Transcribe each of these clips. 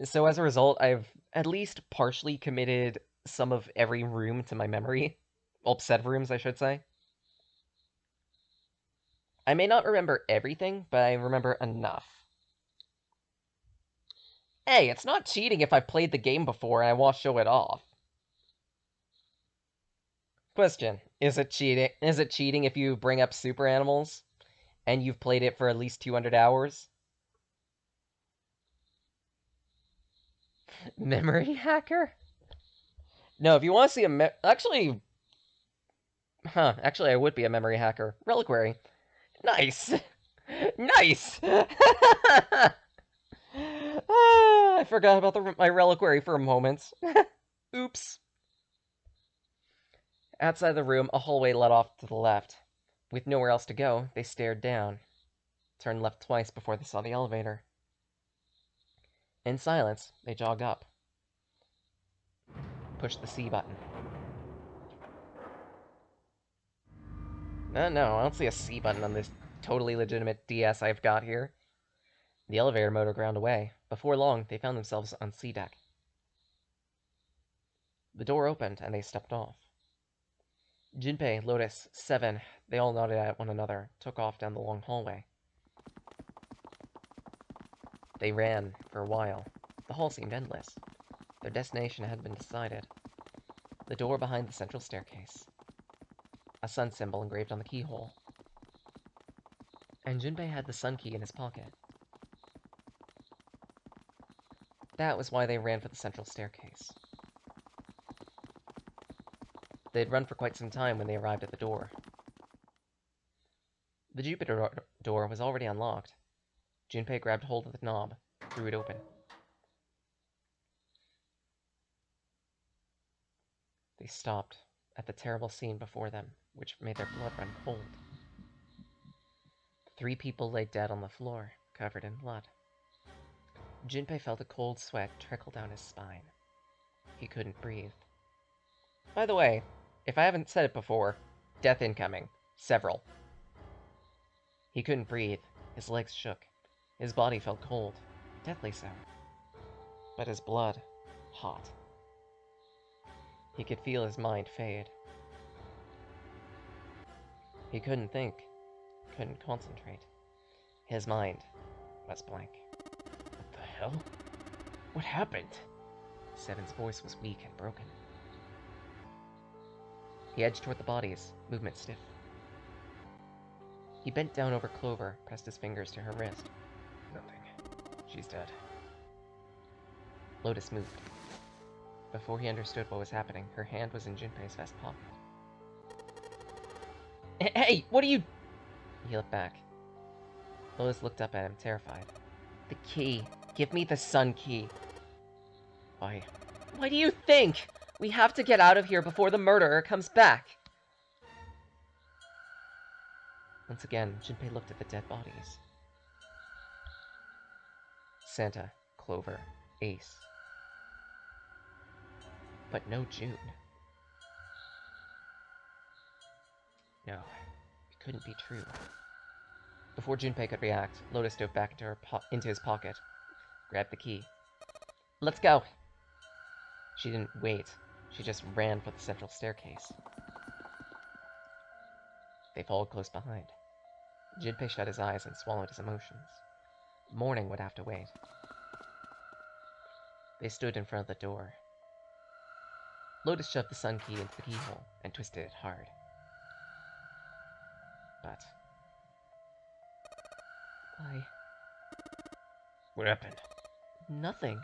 So as a result, I've at least partially committed some of every room to my memory. Well, set of rooms, I should say. I may not remember everything, but I remember enough. Hey, it's not cheating if I've played the game before and I won't show it off. Question: Is it cheating? Is it cheating if you bring up Super Animals and you've played it for at least 200 hours? Memory hacker? No, if you want to see actually, actually, I would be a memory hacker. Reliquary. Nice. Nice. I forgot about my reliquary for a moment. Oops. Outside the room, a hallway led off to the left. With nowhere else to go, they stared down, turned left twice before they saw the elevator. In silence, they jogged up, pushed the C button. No, I don't see a C button on this totally legitimate DS I've got here. The elevator motor ground away. Before long, they found themselves on C deck. The door opened, and they stepped off. Junpei, Lotus, Seven, they all nodded at one another, took off down the long hallway. They ran for a while. The hall seemed endless. Their destination had been decided. The door behind the central staircase. A sun symbol engraved on the keyhole. And Junpei had the sun key in his pocket. That was why they ran for the central staircase. They had run for quite some time when they arrived at the door. The Jupiter door was already unlocked. Junpei grabbed hold of the knob, threw it open. They stopped at the terrible scene before them, which made their blood run cold. 3 people lay dead on the floor, covered in blood. Junpei felt a cold sweat trickle down his spine. He couldn't breathe. By the way, if I haven't said it before, death incoming. Several. He couldn't breathe. His legs shook. His body felt cold, deathly so. But his blood, hot. He could feel his mind fade. He couldn't think, couldn't concentrate. His mind was blank. What the hell? What happened? Seven's voice was weak and broken. He edged toward the bodies, movement stiff. He bent down over Clover, pressed his fingers to her wrist. Nothing. She's dead. Lotus moved. Before he understood what was happening, her hand was in Junpei's vest pocket. Hey, what are you... He looked back. Lotus looked up at him, terrified. The key. Give me the sun key. Why? Why do you think? We have to get out of here before the murderer comes back. Once again, Junpei looked at the dead bodies. Santa, Clover, Ace. But no June. No, it couldn't be true. Before Junpei could react, Lotus dove back into his pocket, grabbed the key. Let's go! She didn't wait. She just ran for the central staircase. They followed close behind. Junpei shut his eyes and swallowed his emotions. Morning would have to wait. They stood in front of the door. Lotus shoved the sun key into the keyhole and twisted it hard. But... Why? What happened? Nothing.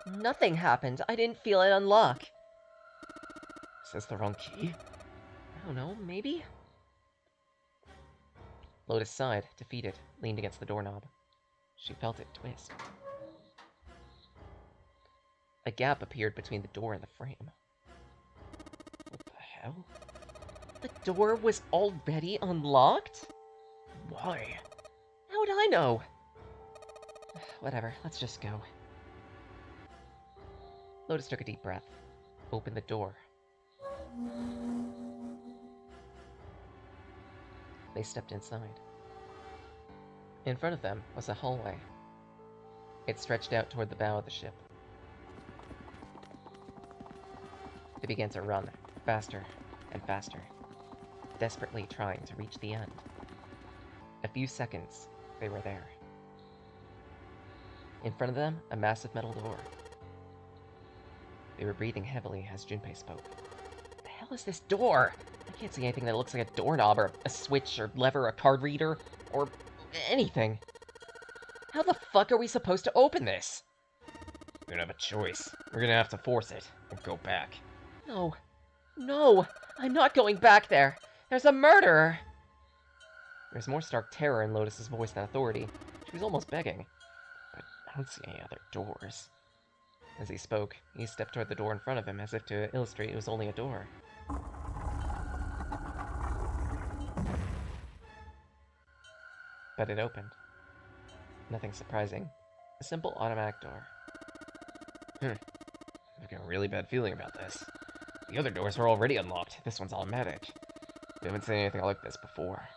Nothing happened. I didn't feel it unlock. Is this the wrong key? I don't know, maybe? Lotus sighed, defeated, leaned against the doorknob. She felt it twist. A gap appeared between the door and the frame. What the hell? The door was already unlocked? Why? How would I know? Whatever, let's just go. Lotus took a deep breath, opened the door. They stepped inside. In front of them was a hallway. It stretched out toward the bow of the ship. They began to run, faster and faster, desperately trying to reach the end. A few seconds, they were there. In front of them, a massive metal door. They were breathing heavily as Junpei spoke. What the hell is this door? I can't see anything that looks like a doorknob or a switch or lever or a card reader or anything. How the fuck are we supposed to open this? We don't have a choice. We're gonna have to force it and go back. No. No! I'm not going back there! There's a murderer! There's more stark terror in Lotus's voice than authority. She was almost begging. But I don't see any other doors. As he spoke, he stepped toward the door in front of him as if to illustrate it was only a door. But it opened. Nothing surprising. A simple automatic door. I've got a really bad feeling about this. The other doors were already unlocked. This one's automatic. We haven't seen anything like this before.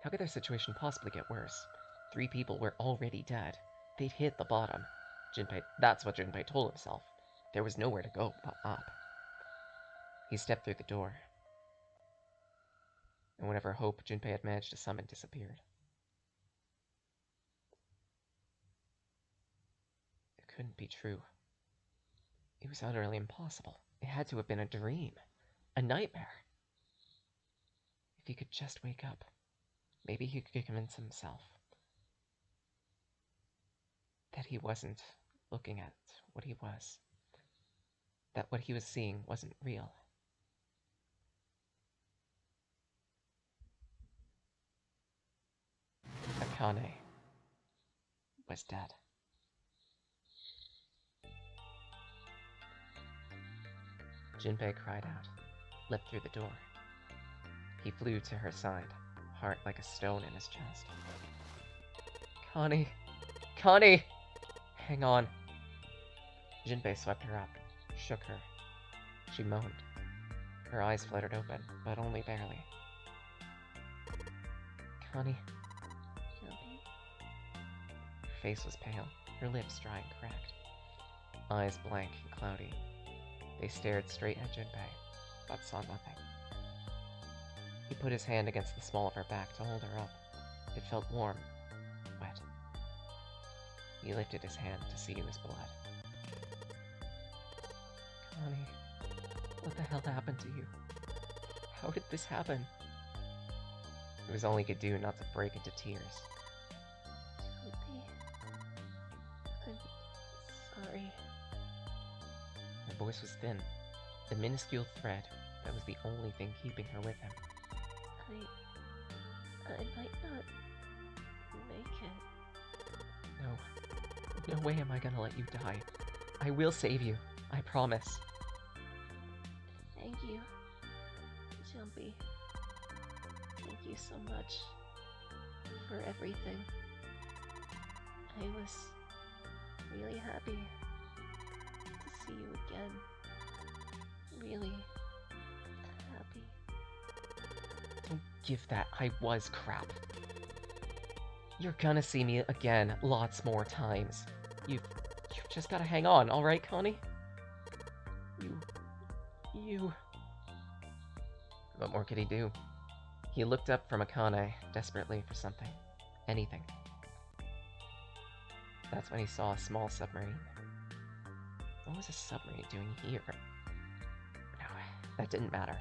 How could their situation possibly get worse? 3 people were already dead. They'd hit the bottom. That's what Junpei told himself. There was nowhere to go but up. He stepped through the door. And whatever hope Junpei had managed to summon disappeared. It couldn't be true. It was utterly impossible. It had to have been a dream. A nightmare. If he could just wake up, maybe he could convince himself that he wasn't looking at what he was. That what he was seeing wasn't real. Akane was dead. Junpei cried out, leapt through the door. He flew to her side, heart like a stone in his chest. Connie! Connie! Hang on. Junpei swept her up, shook her. She moaned. Her eyes fluttered open, but only barely. Connie. Junpei? Her face was pale, her lips dry and cracked. Eyes blank and cloudy. They stared straight at Junpei, but saw nothing. He put his hand against the small of her back to hold her up. It felt warm, wet. He lifted his hand to see it was blood. Connie, what the hell happened to you? How did this happen? It was all he could do not to break into tears. Junpei. I'm sorry. Her voice was thin, a minuscule thread that was the only thing keeping her with him. I might not make it. No way am I gonna let you die. I will save you, I promise. Thank you, Junpei. Thank you so much for everything. I was really happy to see you again. Really happy. Don't give that I was crap. You're gonna see me again lots more times. You've just gotta hang on, alright, Connie? You... What more could he do? He looked up from Akane, desperately for something. Anything. That's when he saw a small submarine. What was a submarine doing here? No, that didn't matter.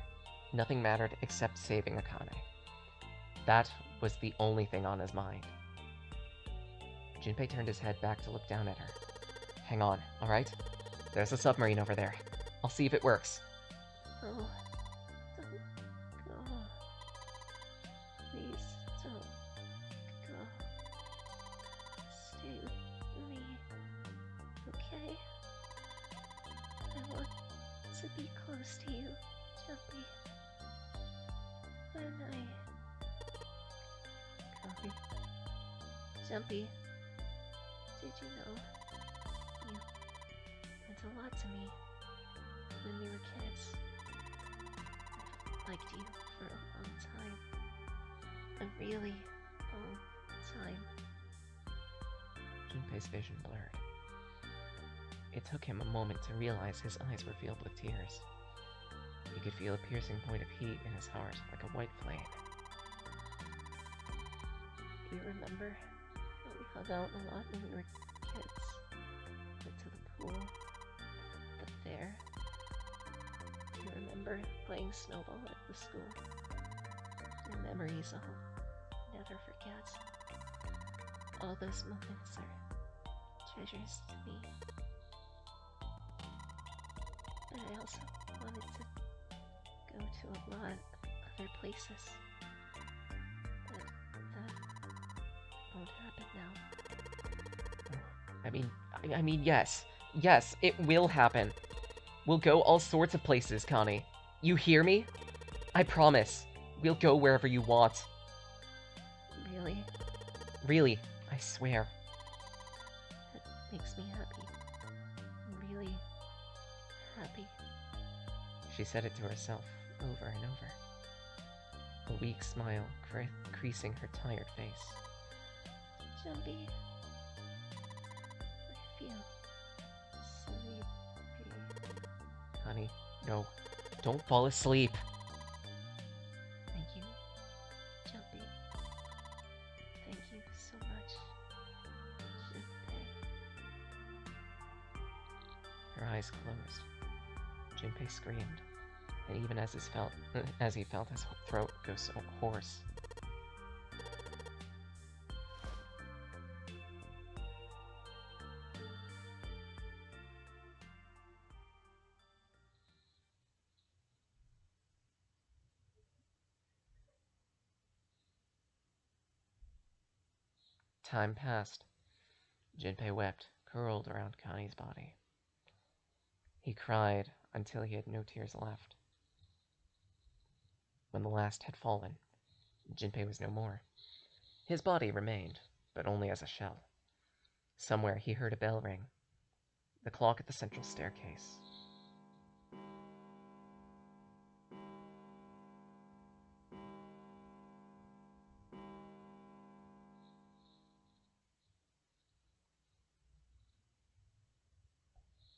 Nothing mattered except saving Akane. That was the only thing on his mind. Junpei turned his head back to look down at her. Hang on, alright? There's a submarine over there. I'll see if it works. Oh, don't go. Please don't go. Stay with me, okay? I want to be close to you, Junpei. When Connie? Junpei, did you know you meant a lot to me when we were kids? I've liked you for a long time. A really long time. Junpei's vision blurred. It took him a moment to realize his eyes were filled with tears. He could feel a piercing point of heat in his heart, like a white flame. Do you remember that we hung out a lot when we were kids? Went to the pool, the fair. Do you remember playing snowball at the school? Your memories I'll never forget. All those moments are treasures to me. But I also wanted to go to a lot of other places. But that won't happen now. I mean, yes. Yes, it will happen. We'll go all sorts of places, Connie. You hear me? I promise. We'll go wherever you want. Really? Really, I swear. That makes me happy. Really happy. She said it to herself, over and over. A weak smile creasing her tired face. Jumpy. I feel sleepy. Honey, no. Don't fall asleep. Thank you, Jumpy. Thank you so much, Junpei. Her eyes closed. Junpei screamed, and even as he felt his throat go so hoarse. Time passed. Junpei wept, curled around Connie's body. He cried until he had no tears left. When the last had fallen, Junpei was no more. His body remained, but only as a shell. Somewhere he heard a bell ring. The clock at the central staircase.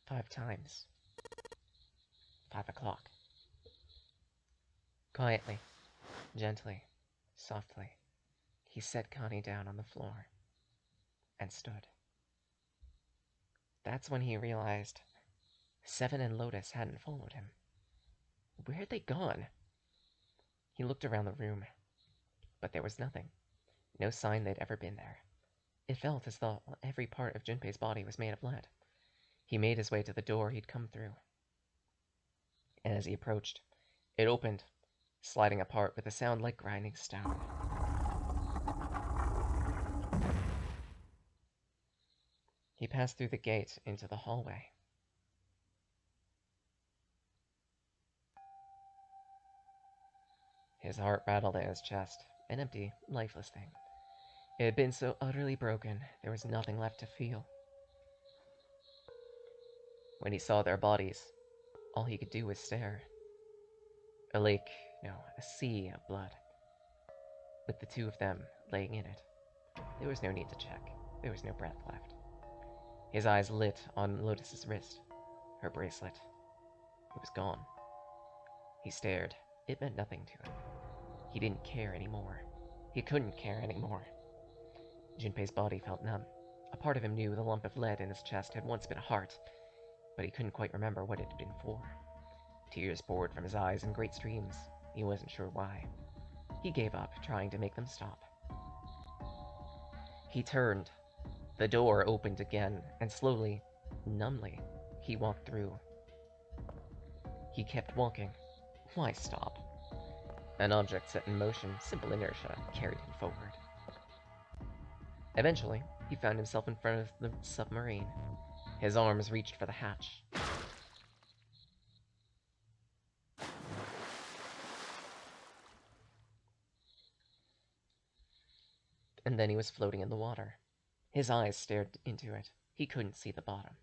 Five times. 5 o'clock. Quietly, gently, softly, he set Connie down on the floor and stood. That's when he realized Seven and Lotus hadn't followed him. Where had they gone? He looked around the room, but there was nothing. No sign they'd ever been there. It felt as though every part of Junpei's body was made of lead. He made his way to the door he'd come through. And as he approached, it opened, sliding apart with a sound like grinding stone. He passed through the gate into the hallway. His heart rattled in his chest, an empty, lifeless thing. It had been so utterly broken, there was nothing left to feel. When he saw their bodies, all he could do was stare. A lake, no, a sea of blood, with the two of them laying in it. There was no need to check. There was no breath left. His eyes lit on Lotus's wrist, her bracelet. It was gone. He stared. It meant nothing to him. He didn't care anymore. He couldn't care anymore. Junpei's body felt numb. A part of him knew the lump of lead in his chest had once been a heart, but he couldn't quite remember what it had been for. Tears poured from his eyes in great streams. He wasn't sure why. He gave up, trying to make them stop. He turned. The door opened again, and slowly, numbly, he walked through. He kept walking. Why stop? An object set in motion, simple inertia, carried him forward. Eventually, he found himself in front of the submarine. His arms reached for the hatch. And then he was floating in the water. His eyes stared into it. He couldn't see the bottom.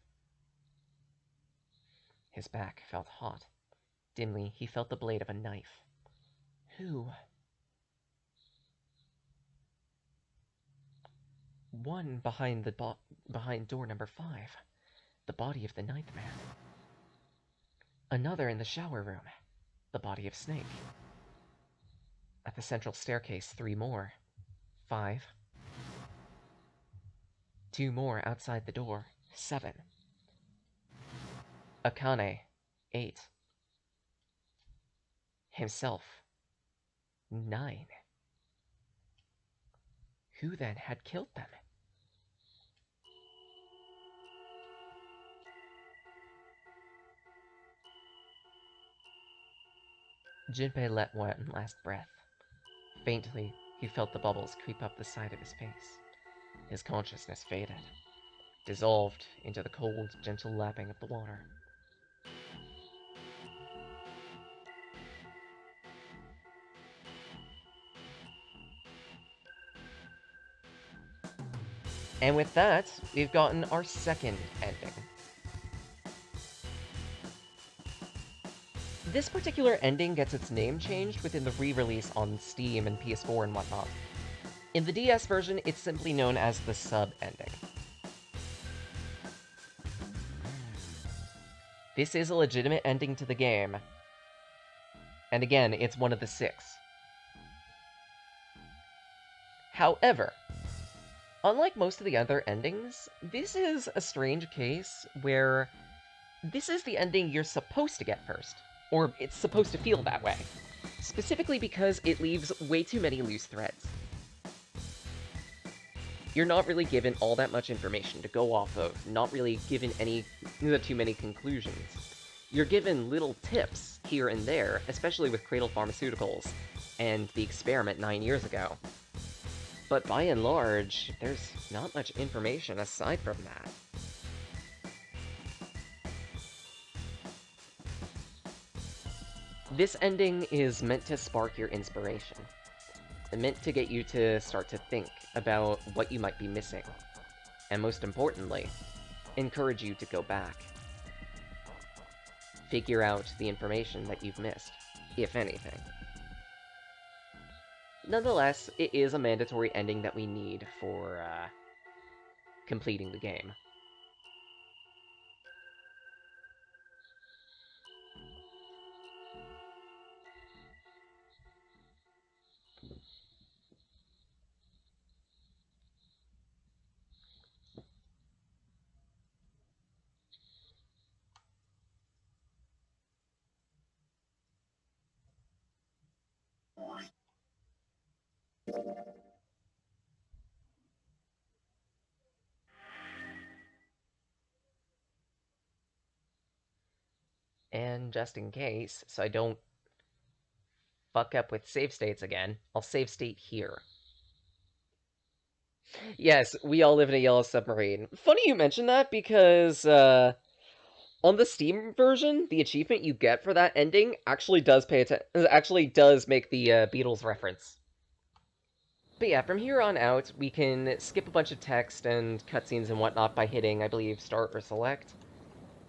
His back felt hot. Dimly, he felt the blade of a knife. Who? One behind behind door number 5, the body of the ninth man. Another in the shower room, the body of Snake. At the central staircase, 3 more. 5. 2 more outside the door, 7. Akane, 8. Himself, 9. Who then had killed them? Jinpei let one last breath. Faintly, he felt the bubbles creep up the side of his face. His consciousness faded, dissolved into the cold, gentle lapping of the water. And with that, we've gotten our second ending. This particular ending gets its name changed within the re-release on Steam and PS4 and whatnot. In the DS version, it's simply known as the sub-ending. This is a legitimate ending to the game. And again, it's one of the 6. However, unlike most of the other endings, this is a strange case where this is the ending you're supposed to get first. Or it's supposed to feel that way. Specifically because it leaves way too many loose threads. You're not really given all that much information to go off of, not really given too many conclusions. You're given little tips here and there, especially with Cradle Pharmaceuticals and the experiment 9 years ago. But by and large, there's not much information aside from that. This ending is meant to spark your inspiration. And meant to get you to start to think about what you might be missing. And most importantly, encourage you to go back. Figure out the information that you've missed, if anything. Nonetheless, it is a mandatory ending that we need for completing the game. And just in case, so I don't fuck up with save states again, I'll save state here. Yes, we all live in a yellow submarine. Funny you mention that, because on the Steam version, the achievement you get for that ending actually does make the Beatles reference. But yeah, from here on out, we can skip a bunch of text and cutscenes and whatnot by hitting, I believe, start or select.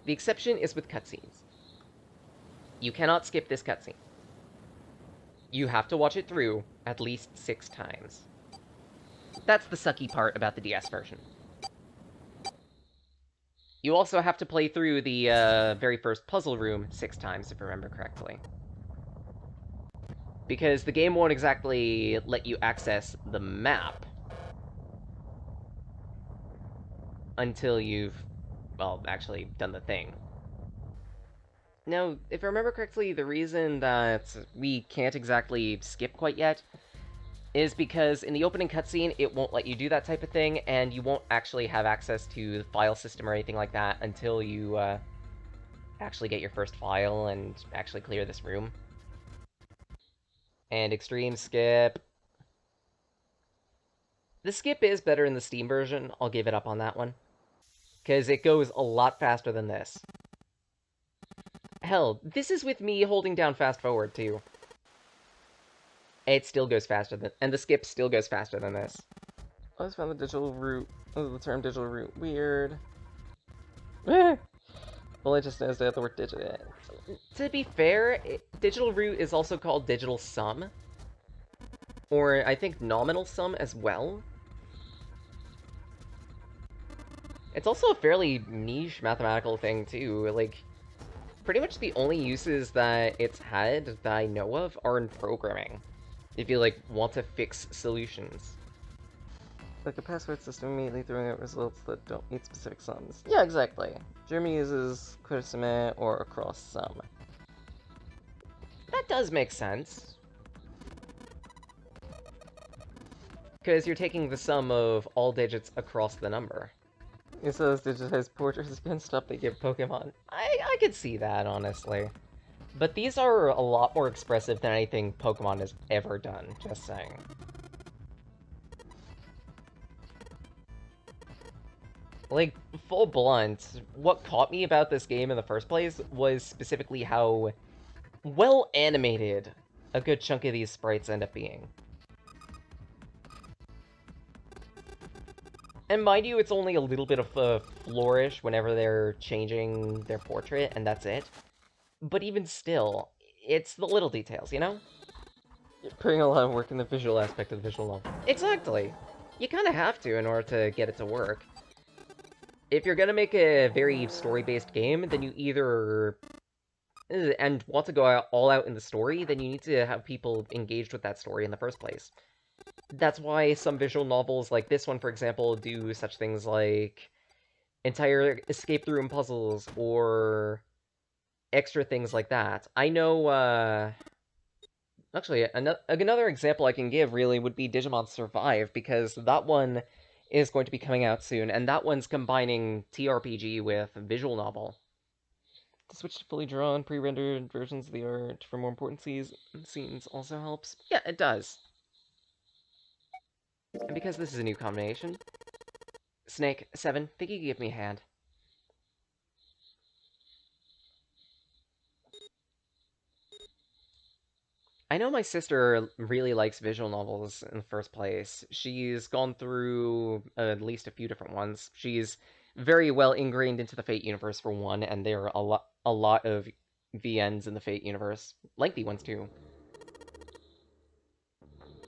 The exception is with cutscenes. You cannot skip this cutscene. You have to watch it through at least 6 times. That's the sucky part about the DS version. You also have to play through the very first puzzle room 6 times, if I remember correctly. Because the game won't exactly let you access the map until you've, well, actually done the thing. Now, if I remember correctly, the reason that we can't exactly skip quite yet is because in the opening cutscene, it won't let you do that type of thing, and you won't actually have access to the file system or anything like that until you actually get your first file and actually clear this room. And extreme skip. The skip is better in the Steam version, I'll give it up on that one. Because it goes a lot faster than this. Hell, this is with me holding down fast forward, too. It still goes faster than... And the skip still goes faster than this. I just found the digital route... the term digital route weird. Well, I just noticed I have the word digital. To be fair, digital root is also called digital sum. Or, I think, nominal sum as well. It's also a fairly niche mathematical thing, too. Like, pretty much the only uses that it's had that I know of are in programming. If you, like, want to fix solutions. Like a password system immediately throwing out results that don't meet specific sums. Yeah, exactly. Jeremy uses Quotient or a cross sum. That does make sense. Because you're taking the sum of all digits across the number. It says digitized portraits can stop they give Pokemon. I could see that, honestly. But these are a lot more expressive than anything Pokemon has ever done, just saying. Like, full blunt, what caught me about this game in the first place was specifically how well animated a good chunk of these sprites end up being. And mind you, it's only a little bit of a flourish whenever they're changing their portrait, and that's it. But even still, it's the little details, you know? You're putting a lot of work in the visual aspect of the visual novel. Exactly. You kind of have to in order to get it to work. If you're gonna make a very story-based game, then you either and want to go all out in the story, then you need to have people engaged with that story in the first place. That's why some visual novels like this one, for example, do such things like entire escape room puzzles or extra things like that. I know, actually, another example I can give really would be Digimon Survive, because that one is going to be coming out soon, and that one's combining TRPG with visual novel. To switch to fully drawn, pre-rendered versions of the art for more important scenes also helps. Yeah, it does. And because this is a new combination, Snake, 7, think you can give me a hand. I know my sister really likes visual novels in the first place. She's gone through at least a few different ones. She's very well ingrained into the Fate universe for one, and there are a lot of VNs in the Fate universe. Lengthy ones too.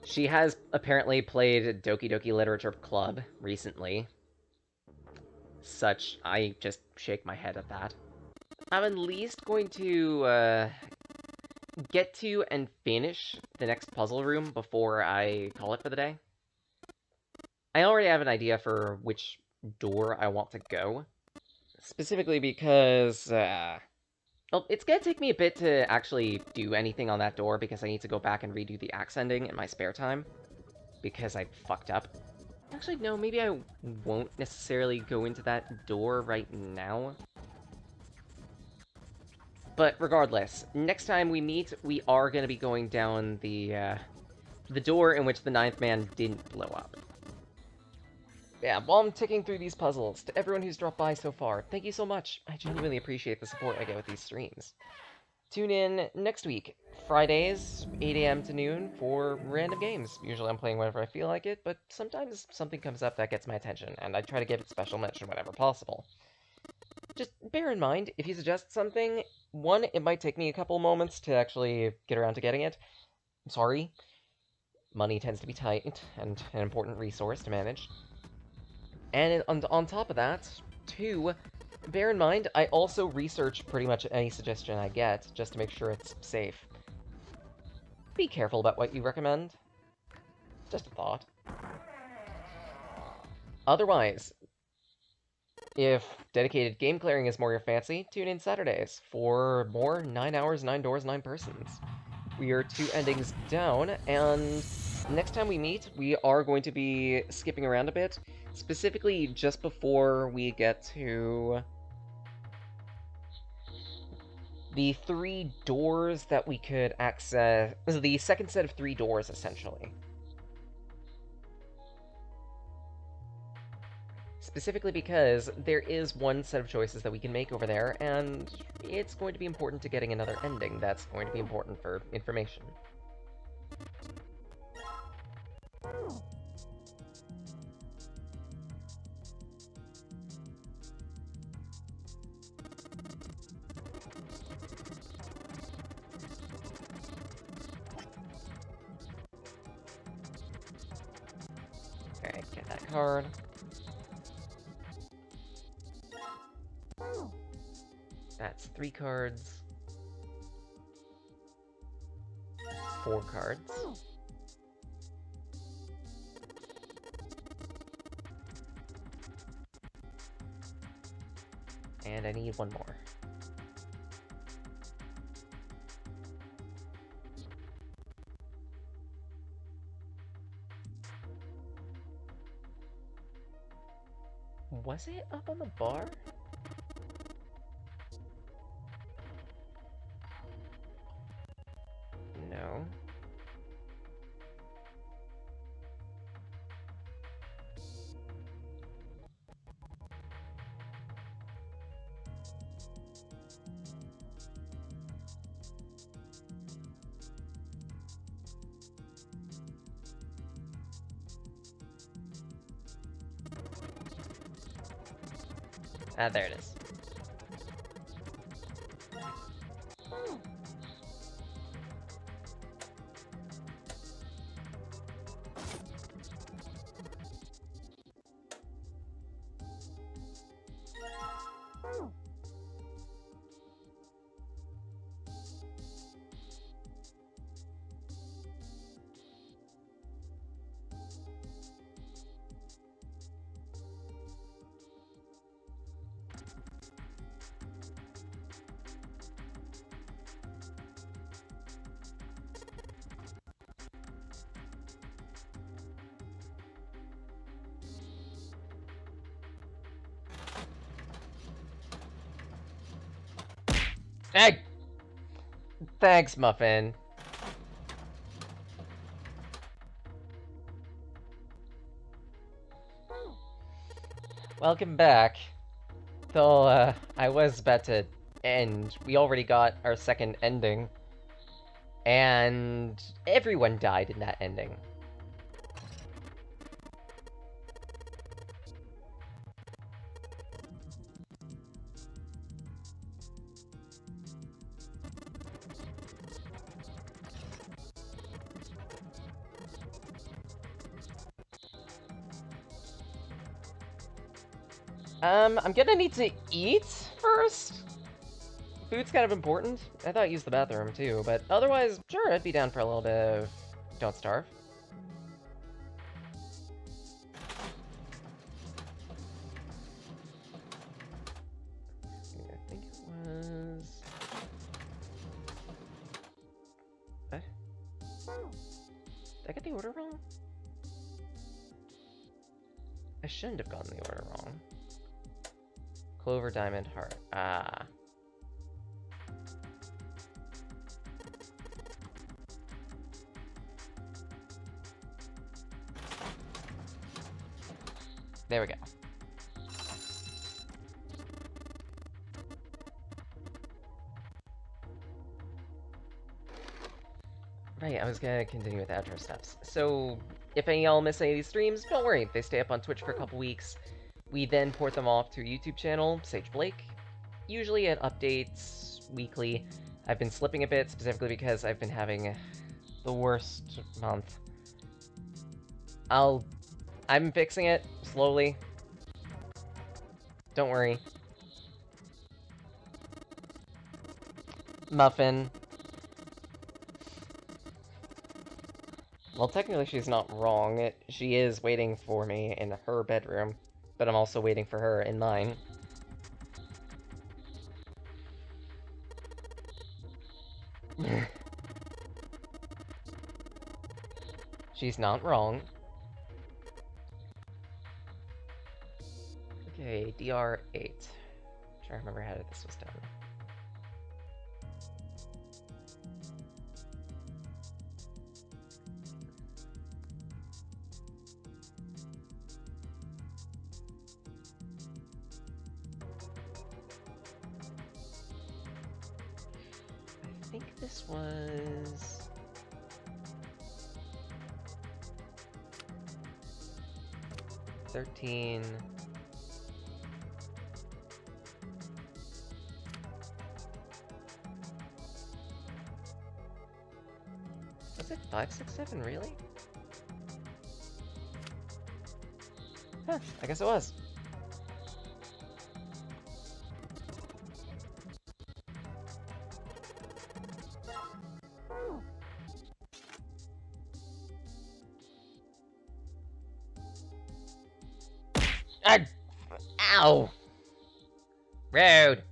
She has apparently played Doki Doki Literature Club recently. Such, I just shake my head at that. I'm at least going to get to and finish the next puzzle room before I call it for the day. I already have an idea for which door I want to go. Specifically because, well, it's gonna take me a bit to actually do anything on that door because I need to go back and redo the axe ending in my spare time. Because I fucked up. Actually, no, maybe I won't necessarily go into that door right now. But regardless, next time we meet, we are going to be going down the door in which the ninth man didn't blow up. Yeah, while I'm ticking through these puzzles, to everyone who's dropped by so far, thank you so much. I genuinely appreciate the support I get with these streams. Tune in next week, Fridays, 8 a.m. to noon, for random games. Usually I'm playing whenever I feel like it, but sometimes something comes up that gets my attention, and I try to give it special mention whenever possible. Just bear in mind, if you suggest something, one, it might take me a couple moments to actually get around to getting it. I'm sorry. Money tends to be tight, and an important resource to manage. And on top of that, two, bear in mind, I also research pretty much any suggestion I get, just to make sure it's safe. Be careful about what you recommend. Just a thought. Otherwise, if dedicated game clearing is more your fancy, tune in Saturdays for more 9 hours, 9 doors, 9 persons. We are 2 endings down, and next time we meet, we are going to be skipping around a bit, specifically just before we get to the 3 doors that we could access. This is the second set of 3 doors, essentially. Specifically because there is one set of choices that we can make over there, and it's going to be important to getting another ending that's going to be important for information. Okay, get that card. That's 3 cards. 4 cards. And I need 1 more. Was it up on the bar? No. Ah, there it is. Hey! Thanks, Muffin. Welcome back. Though, I was about to end. We already got our second ending. And everyone died in that ending. I'm gonna need to eat first? Food's kind of important. I thought use the bathroom too, but otherwise, sure, I'd be down for a little bit of Don't Starve. I think it was... What? Did I get the order wrong? I shouldn't have gotten the order wrong. Clover, Diamond, Heart. Ah. There we go. Right, I was gonna continue with outro steps. So, if any of y'all miss any of these streams, don't worry, they stay up on Twitch for a couple weeks. We then port them off to a YouTube channel, Sage Blake. Usually it updates weekly. I've been slipping a bit, specifically because I've been having the worst month. I'm fixing it, slowly. Don't worry. Muffin. Well, technically she's not wrong. She is waiting for me in her bedroom, but I'm also waiting for her in mine. She's not wrong. Okay, DR8. Trying to remember how this was done. I think this was... 13... Was it 5, 6, 7, really? Huh, I guess it was. Ow! Rude!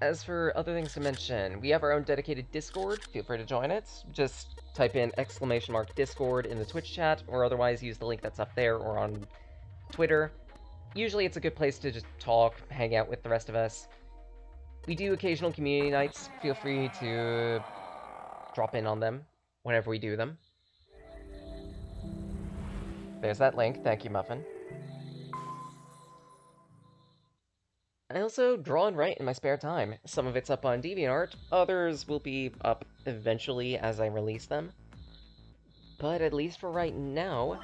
As for other things to mention, we have our own dedicated Discord. Feel free to join it. Just type in !Discord in the Twitch chat, or otherwise use the link that's up there or on Twitter. Usually it's a good place to just talk, hang out with the rest of us. We do occasional community nights. Feel free to drop in on them whenever we do them. There's that link. Thank you, Muffin. I also draw and write in my spare time. Some of it's up on DeviantArt, others will be up eventually as I release them. But at least for right now,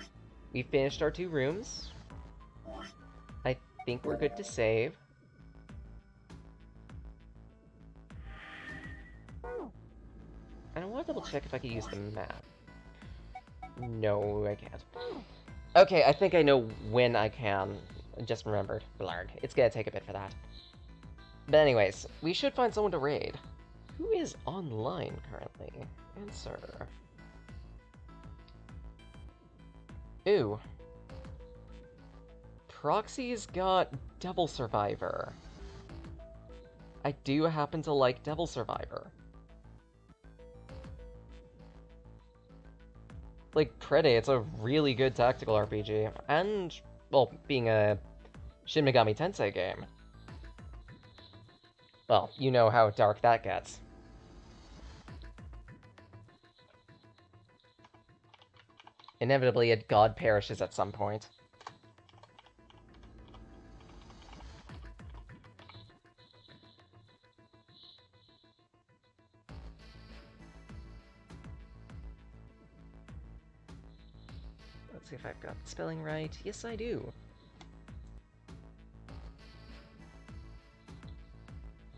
we finished our 2 rooms. I think we're good to save. And I want to double check if I could use the map. No, I can't. Okay, I think I know when I can. I just remembered. Blarg. It's gonna take a bit for that. But anyways, we should find someone to raid. Who is online currently? Answer. Ooh. Proxy's got Devil Survivor. I do happen to like Devil Survivor. Like, credit, it's a really good tactical RPG. And, well, being a Shin Megami Tensei game. Well, you know how dark that gets. Inevitably, a god perishes at some point. Let's see if I've got the spelling right. Yes, I do.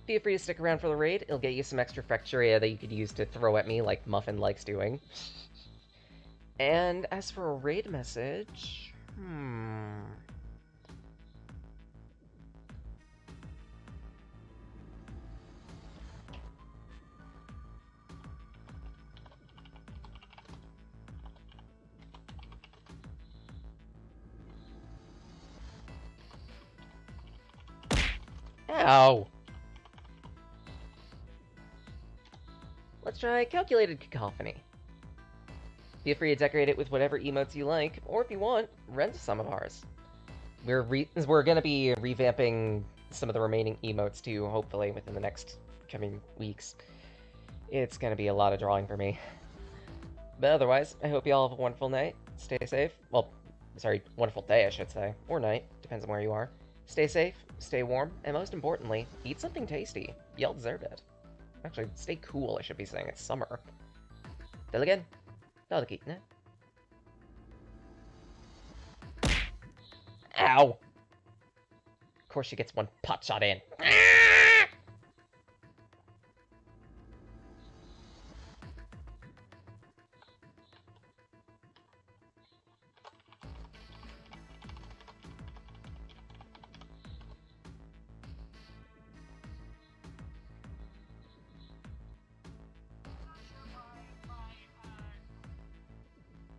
Feel free to stick around for the raid. It'll get you some extra Fracturia that you could use to throw at me like Muffin likes doing. And as for a raid message... Ow! Let's try Calculated Cacophony. Feel free to decorate it with whatever emotes you like, or if you want, rent some of ours. We're gonna be revamping some of the remaining emotes too, hopefully, within the next coming weeks. It's gonna be a lot of drawing for me. But otherwise, I hope you all have a wonderful night. Stay safe. Well, sorry, wonderful day, I should say. Or night, depends on where you are. Stay safe, stay warm, and most importantly, eat something tasty. Y'all deserve it. Actually, stay cool, I should be saying. It's summer. Till again. Ow! Of course she gets one pot shot in.